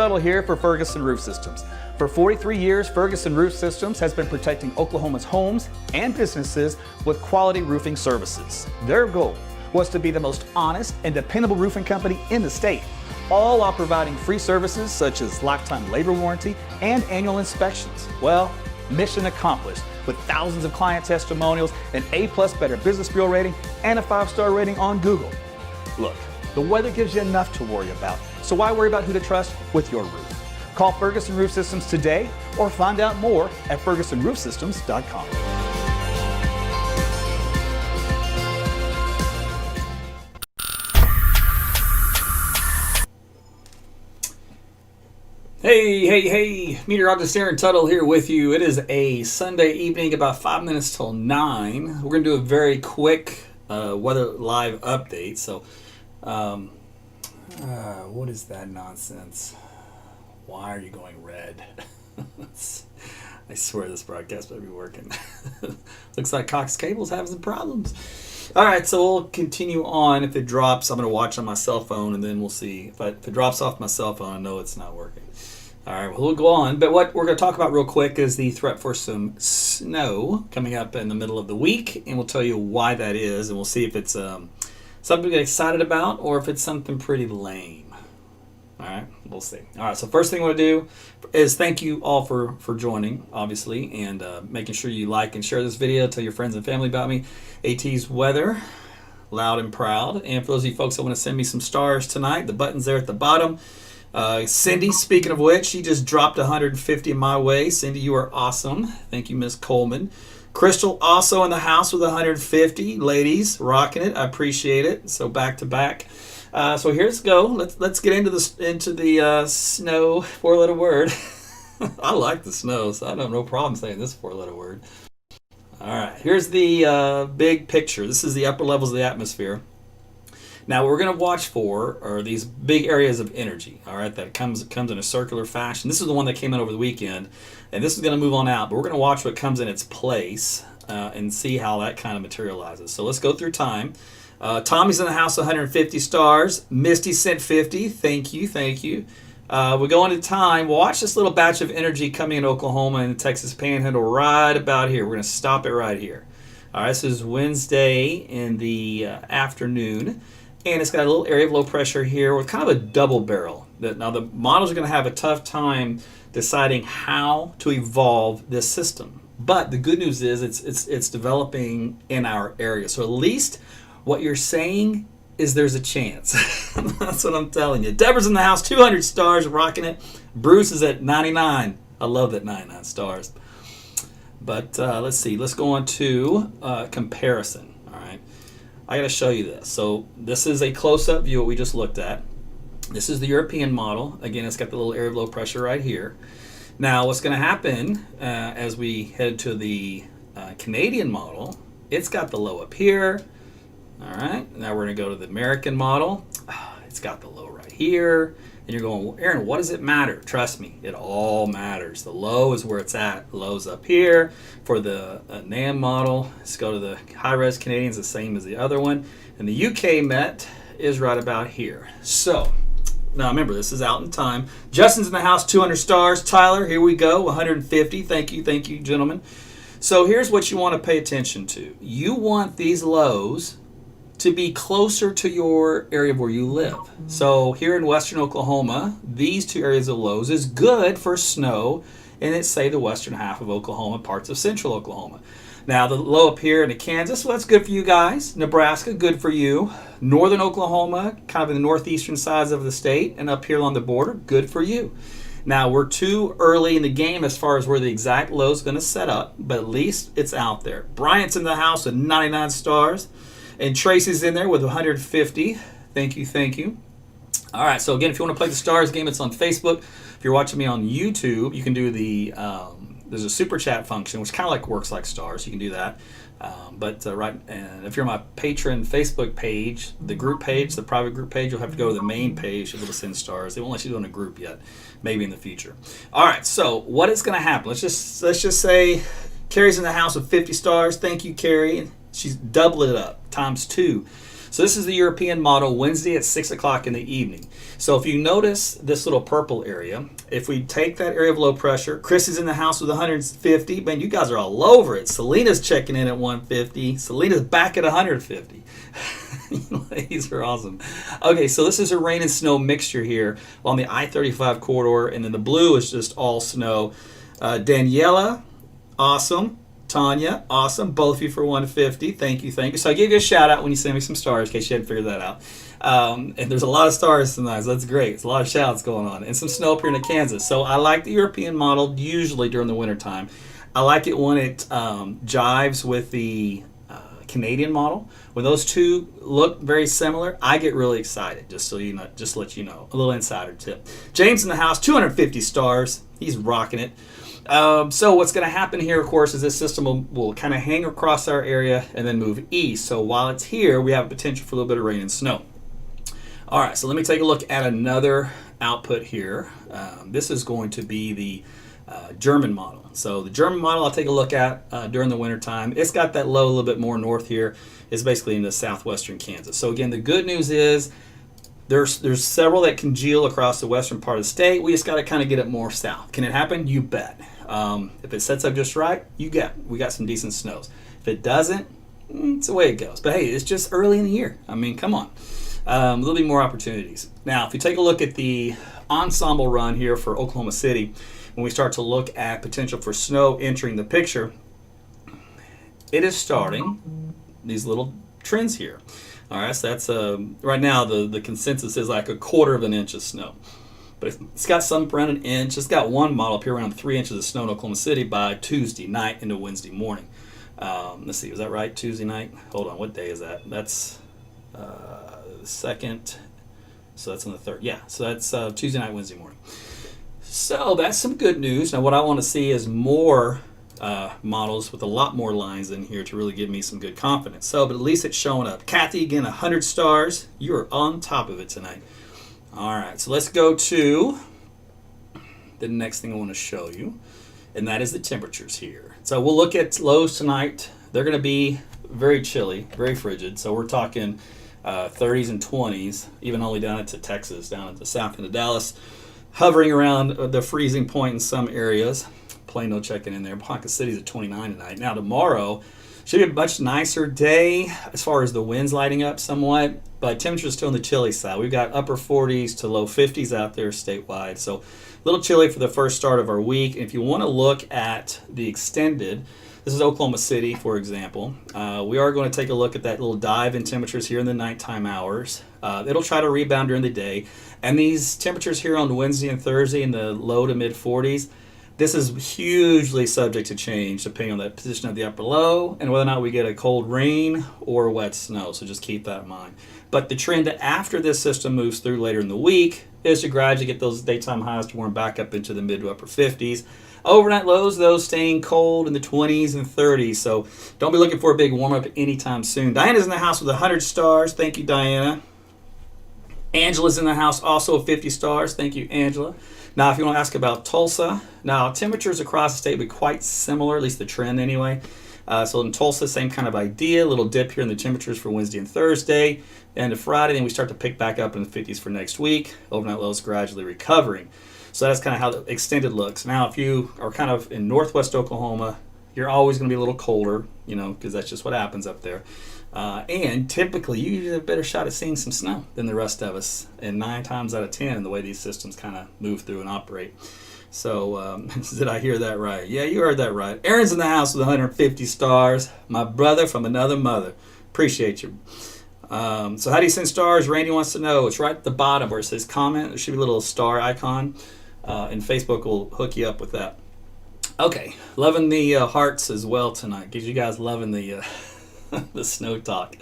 Tuttle here for Ferguson Roof Systems. For 43 years, Ferguson Roof Systems has been protecting Oklahoma's homes and businesses with quality roofing services. Their goal was to be the most honest and dependable roofing company in the state, all while providing free services such as lifetime labor warranty and annual inspections. Well, mission accomplished with thousands of client testimonials, an A+ Better Business Bureau rating, and a 5-star rating on Google. Look, the weather gives you enough to worry about, so why worry about who to trust with your roof? Call Ferguson Roof Systems today or find out more at fergusonroofsystems.com. Hey, Meteorologist Tuttle here with you. It is a Sunday evening, about 5 minutes till 9. We're going to do a very quick weather live update. So, what is that nonsense? Why are you going red? I swear this broadcast better be working. Looks like Cox Cable's having some problems. All right, so we'll continue on. If it drops, I'm going to watch on my cell phone, and then we'll see. If it drops off my cell phone, I know it's not working. All right, well, we'll go on. But what we're going to talk about real quick is the threat for some snow coming up in the middle of the week, and we'll tell you why that is, and we'll see if it's something to get excited about or if it's something pretty lame. All right, we'll see. All right, so first thing I want to do is thank you all for joining, obviously, and making sure you like and share this video. Tell your friends and family about me. AT's Weather, loud and proud. And for those of you folks that want to send me some stars tonight, the button's there at the bottom. Cindy, speaking of which, she just dropped 150 my way. Cindy, you are awesome. Thank you, Miss Coleman. Crystal also in the house with 150. Ladies, rocking it. I appreciate it. So back to back. So here's go. Let's get into the snow 4-letter word. I like the snow, so I don't have no problem saying this 4-letter word. All right, here's the big picture. This is the upper levels of the atmosphere. Now, what we're going to watch for are these big areas of energy, all right, that comes in a circular fashion. This is the one that came in over the weekend, and this is going to move on out, but we're going to watch what comes in its place and see how that kind of materializes. So let's go through time. Tommy's in the house, 150 stars. Misty sent 50. Thank you. We go into time. Watch this little batch of energy coming in Oklahoma and the Texas Panhandle right about here. We're going to stop it right here. All right, this is Wednesday in the afternoon. And it's got a little area of low pressure here with kind of a double barrel. Now the models are going to have a tough time deciding how to evolve this system. But the good news is it's developing in our area. So at least what you're saying is there's a chance. That's what I'm telling you. Deborah's in the house, 200 stars, rocking it. Bruce is at 99. I love that 99 stars. But let's see. Let's go on to comparison. I got to show you this. So this is a close-up view of what we just looked at. This is the European model. Again, it's got the little area of low pressure right here. Now, what's going to happen as we head to the Canadian model, it's got the low up here. All right. Now we're going to go to the American model. It's got the low right here. And you're going, well, Aaron, what does it matter? Trust me, it all matters. The low is where it's at. Low's up here. For the NAM model, let's go to the high-res Canadians, the same as the other one. And the UK Met is right about here. So, now remember, this is out in time. Justin's in the house, 200 stars. Tyler, here we go, 150. Thank you, gentlemen. So here's what you want to pay attention to. You want these lows to be closer to your area where you live. So here in western Oklahoma, these two areas of lows is good for snow in, it's say, the western half of Oklahoma, parts of central Oklahoma. Now the low up here into Kansas, well, that's good for you guys. Nebraska, good for you. Northern Oklahoma, kind of in the northeastern sides of the state, and up here along the border, good for you. Now we're too early in the game as far as where the exact low is going to set up, but at least it's out there. Bryant's in the house with 99 stars. And Tracy's in there with 150. Thank you. All right, so again, if you want to play the Stars game, it's on Facebook. If you're watching me on YouTube, you can do the, there's a super chat function, which kind of like works like Stars. You can do that. And if you're on my Patreon Facebook page, the group page, the private group page, you'll have to go to the main page to be able to send stars. They won't let you do it in a group yet, maybe in the future. All right, so what is going to happen? Let's just say Carrie's in the house with 50 stars. Thank you, Carrie. She's doubled it up, times 2. So this is the European model, Wednesday at 6 o'clock in the evening. So if you notice this little purple area, if we take that area of low pressure, Chris is in the house with 150. Man, you guys are all over it. Selena's checking in at 150. Selena's back at 150. These are awesome. Okay, so this is a rain and snow mixture here on the I-35 corridor, and then the blue is just all snow. Daniela, awesome. Tanya, awesome. Both of you for 150. Thank you, thank you. So I gave you a shout out when you sent me some stars, in case you hadn't figured that out. And there's a lot of stars tonight, so that's great. There's a lot of shouts going on. And some snow up here in Kansas. So I like the European model usually during the wintertime. I like it when it jives with the Canadian model. When those two look very similar, I get really excited, just so you know, just to let you know. A little insider tip. James in the house, 250 stars. He's rocking it. So what's going to happen here, of course, is this system will kind of hang across our area and then move east. So while it's here, we have a potential for a little bit of rain and snow. All right, so let me take a look at another output here. This is going to be the German model. So the German model I'll take a look at during the wintertime. It's got that low a little bit more north here. It's basically in the southwestern Kansas. So again, the good news is there's several that congeal across the western part of the state. We just got to kind of get it more south. Can it happen? You bet. If it sets up just right, we got some decent snows. If it doesn't, it's the way it goes. But hey, it's just early in the year. I mean, come on. There'll be more opportunities. Now, if you take a look at the ensemble run here for Oklahoma City, when we start to look at potential for snow entering the picture, it is starting these little trends here. All right, so that's right now the consensus is like 1/4 of an inch of snow. But it's got some around an inch. It's got one model up here around 3 inches of snow in Oklahoma City by Tuesday night into Wednesday morning. Let's see, is that right? Tuesday night? Hold on, what day is that? That's the 2nd. So that's on the 3rd. Yeah, so that's Tuesday night, Wednesday morning. So that's some good news. Now what I want to see is more models with a lot more lines in here to really give me some good confidence. So, but at least it's showing up. Kathy, again, 100 stars. You are on top of it tonight. All right, so let's go to the next thing I want to show you, and that is the temperatures here. So we'll look at lows tonight. They're going to be very chilly, very frigid. So we're talking 30s and 20s, even only down into Texas, down into south into Dallas, hovering around the freezing point in some areas. Plano checking in there. Ponca City's at 29 tonight. Now tomorrow should be a much nicer day as far as the winds lighting up somewhat, but temperatures still on the chilly side. We've got upper 40s to low 50s out there statewide, so a little chilly for the first start of our week. And if you want to look at the extended, this is Oklahoma City, for example. We are going to take a look at that little dive in temperatures here in the nighttime hours. It'll try to rebound during the day, and these temperatures here on Wednesday and Thursday in the low to mid 40s, this is hugely subject to change depending on the position of the upper low and whether or not we get a cold rain or wet snow. So just keep that in mind. But the trend after this system moves through later in the week is to gradually get those daytime highs to warm back up into the mid to upper 50s. Overnight lows, though, staying cold in the 20s and 30s. So don't be looking for a big warm up anytime soon. Diana's in the house with 100 stars. Thank you, Diana. Angela's in the house also with 50 stars. Thank you, Angela. Now, if you want to ask about Tulsa, now temperatures across the state will be quite similar, at least the trend anyway. So in Tulsa, same kind of idea, a little dip here in the temperatures for Wednesday and Thursday. And to Friday, then we start to pick back up in the 50s for next week. Overnight lows gradually recovering. So that's kind of how the extended looks. Now, if you are kind of in northwest Oklahoma, you're always going to be a little colder, because that's just what happens up there. And typically, you have a better shot at seeing some snow than the rest of us, and 9 times out of 10 in the way these systems kind of move through and operate. So, did I hear that right? Yeah, you heard that right. Aaron's in the house with 150 stars. My brother from another mother. Appreciate you. So how do you send stars? Randy wants to know. It's right at the bottom where it says comment. There should be a little star icon, and Facebook will hook you up with that. Okay, loving the hearts as well tonight, because you guys loving the the snow talk.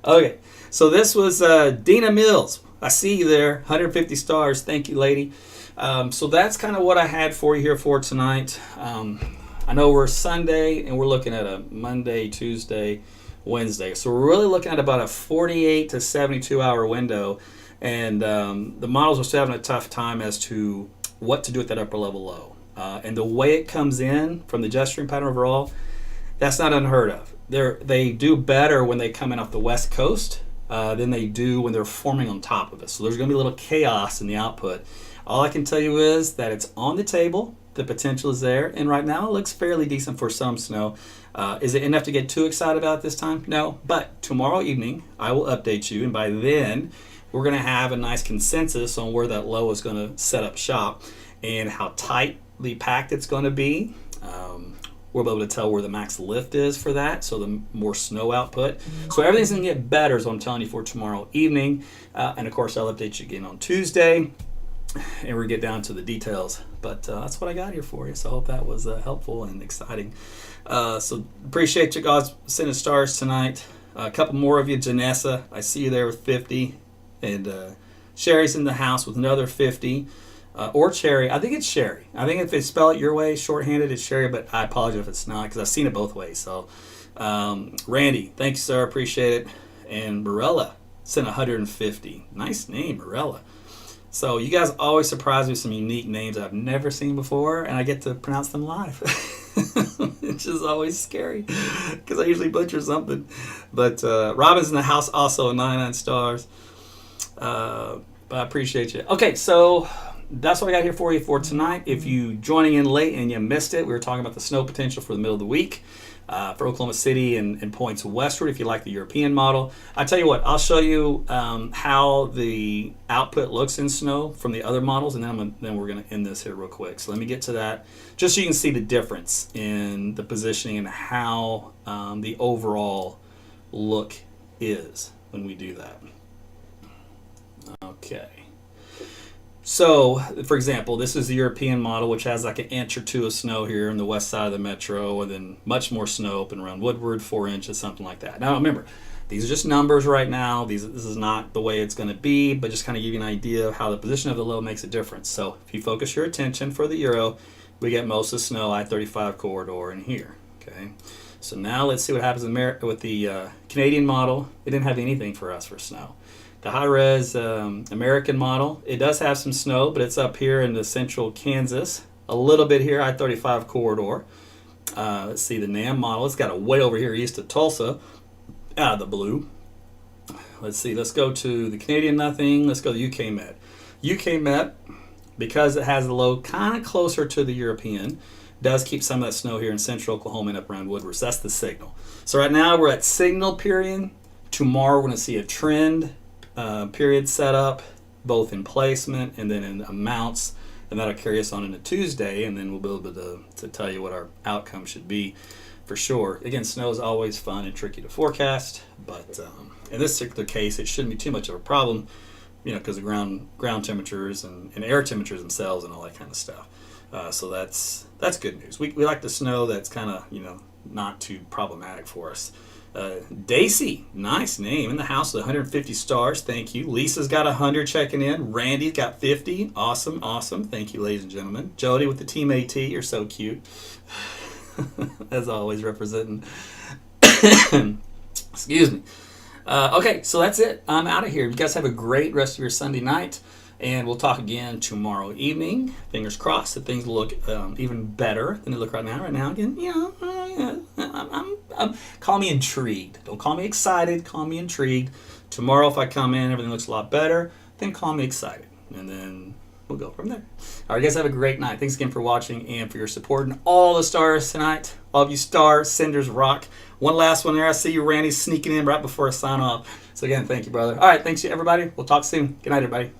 Okay, so this was Dina Mills. I see you there, 150 stars. Thank you, lady. So that's kind of what I had for you here for tonight. I know we're Sunday, and we're looking at a Monday, Tuesday, Wednesday. So we're really looking at about a 48 to 72 hour window, and the models are still having a tough time as to what to do with that upper level low. And the way it comes in from the jet stream pattern overall, that's not unheard of. They do better when they come in off the west coast than they do when they're forming on top of it. So there's going to be a little chaos in the output. All I can tell you is that it's on the table. The potential is there, and right now it looks fairly decent for some snow. Is it enough to get too excited about this time? No, but tomorrow evening I will update you, and by then we're going to have a nice consensus on where that low is going to set up shop and how tightly packed it's going to be. We'll be able to tell where the max lift is for that, so the more snow output. So everything's going to get better is what I'm telling you for tomorrow evening. And of course I'll update you again on Tuesday, and we'll get down to the details. But that's what I got here for you. So I hope that was helpful and exciting. So appreciate you guys sending stars tonight. A couple more of you. Janessa, I see you there with 50. And Sherry's in the house with another 50. Or Cherry. I think it's Sherry. I think if they spell it your way, shorthanded, it's Sherry. But I apologize if it's not, because I've seen it both ways. So Randy, thank you, sir. Appreciate it. And Morella sent 150. Nice name, Morella. So you guys always surprise me with some unique names I've never seen before, and I get to pronounce them live. It's just always scary because I usually butcher something. But Robin's in the house also, 99 stars. But I appreciate you. Okay, so that's what I got here for you for tonight. If you joining in late and you missed it, we were talking about the snow potential for the middle of the week. For Oklahoma City and points westward if you like the European model. I tell you what, I'll show you how the output looks in snow from the other models, and then we're going to end this here real quick. So let me get to that, just so you can see the difference in the positioning and how the overall look is when we do that. Okay. So, for example, this is the European model, which has like an inch or two of snow here on the west side of the metro, and then much more snow up and around Woodward, 4 inches, something like that. Now, remember, these are just numbers right now. This is not the way it's going to be, but just kind of give you an idea of how the position of the low makes a difference. So, if you focus your attention for the Euro, we get most of the snow I-35 corridor in here. Okay. So now let's see what happens with the Canadian model. It didn't have anything for us for snow. The high-res American model, it does have some snow, but it's up here in the central Kansas. A little bit here, I-35 corridor. Let's see, the NAM model, it's got a way over here east of Tulsa, out of the blue. Let's see, let's go to the Canadian nothing. Let's go to UK Met. UK Met, because it has the low kind of closer to the European, does keep some of that snow here in central Oklahoma and up around Woodward. So that's the signal. So right now we're at signal period. Tomorrow we're going to see a trend period set up, both in placement and then in amounts, and that'll carry us on into Tuesday, and then we'll be able to tell you what our outcome should be for sure. Again, snow is always fun and tricky to forecast, but in this particular case, it shouldn't be too much of a problem, because of ground temperatures and air temperatures themselves and all that kind of stuff. So that's good news. We like the snow that's kind of not too problematic for us. Daisy, nice name, in the house with 150 stars. Thank you. Lisa's got 100 checking in. Randy's got 50. Awesome. Thank you, ladies and gentlemen. Jody with the Team AT, you're so cute. As always, representing. Excuse me. Okay, so that's it. I'm out of here. You guys have a great rest of your Sunday night, and we'll talk again tomorrow evening. Fingers crossed that things will look even better than they look right now. Right now, again, call me intrigued. Don't call me excited. Call me intrigued. Tomorrow, if I come in, everything looks a lot better, then call me excited, and then we'll go from there. All right, guys, have a great night. Thanks again for watching and for your support and all the stars tonight. All of you star senders rock. One last one there. I see you, Randy, sneaking in right before I sign off. So again, thank you, brother. All right, thanks you, everybody. We'll talk soon. Good night, everybody.